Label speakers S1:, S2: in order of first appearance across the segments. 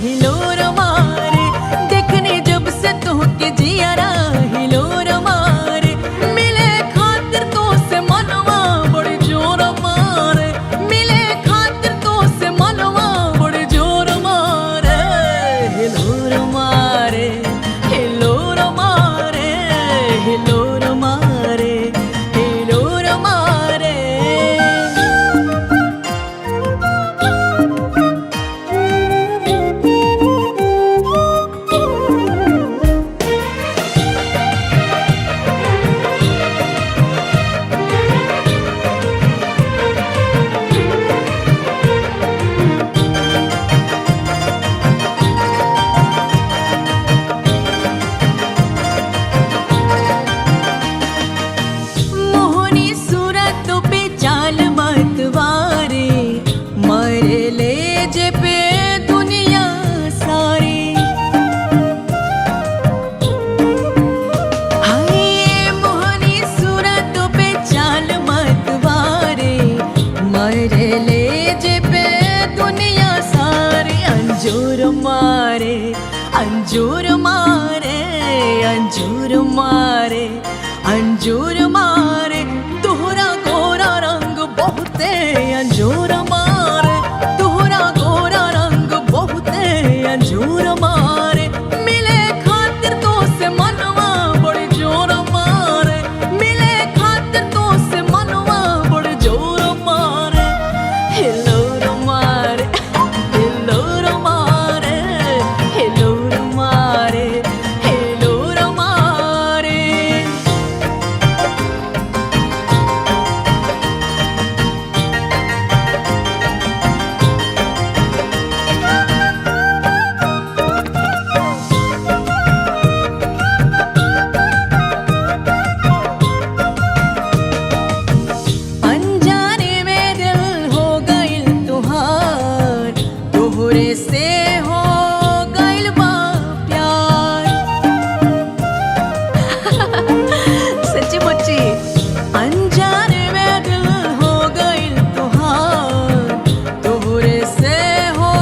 S1: हिलोर मारे, देखने जब से तुहके जियारा हिलोर मारे, मिले खातिर तो से मनवा बड़ी जोर मारे, मिले खातिर तो से मनवा बड़ी जोर मारे, हिलोर मारे, हिलोर मारे, हिलोर मारे, हिलोर मारे। मोहनी सूरत पे चाल मतवारे, मरे ले जे पे दुनिया सारी। हाय मोहनी सूरत पे चाल मतवारे, मरे ले जे पे दुनिया सारी। अंजूर मारे, अंजूर मारे, अंजूर मारे, अंजूर मारे, तोहरा गोरा रंग बहुते अंजूर मारे, तोहरा गोरा रंग बहुते अंजूर मारे, मिले खातिर तो से मनवा बड़ी जोर मारे, मिले खातिर तो से मनवा बड़ी जोर मारे, हिलोर मारे, हिलोर मारे, हिलोर मारे, हिलोर मारे। अनजाने में दिल हो गइल तुहार, तोहरे से हो गइल बा प्यार। सच्ची मुच्ची अनजाने में दिल हो गइल तुहार, तोहरे से हो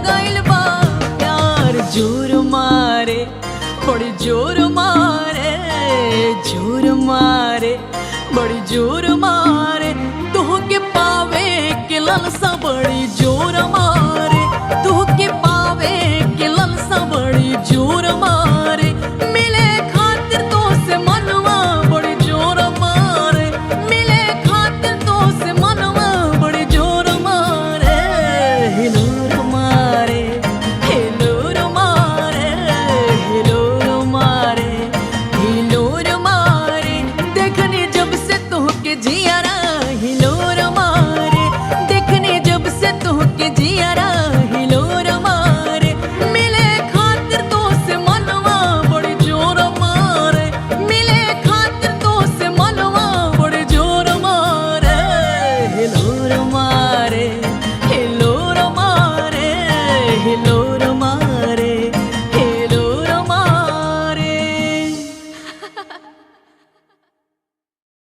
S1: गइल बा प्यार। जोर मारे, बड़ी जोर मारे, जोर मारे, बड़ी जोर मारे, तुहके पावे के ललसा बड़ी जोर मारे, तुहके पावे के ललसा बड़ी जोर मारे, मिले खातिर तो से मनवा बड़ी जोर मारे, मिले खातिर तो से मनवा बड़ी जोर मारे, हिलोर मारे, हिलोर मारे, हिलोर मारे, हिलोर मारे, देखने जब से तुहके जियारा हिलोर मारे, देखने जब से तुहके जियारा हिलोर मारे, मिले खातिर तो से मनवा बड़ी जोर मारे, मिले खातिर तो से मनवा बड़ी जोर मारे, हिलोर मारे।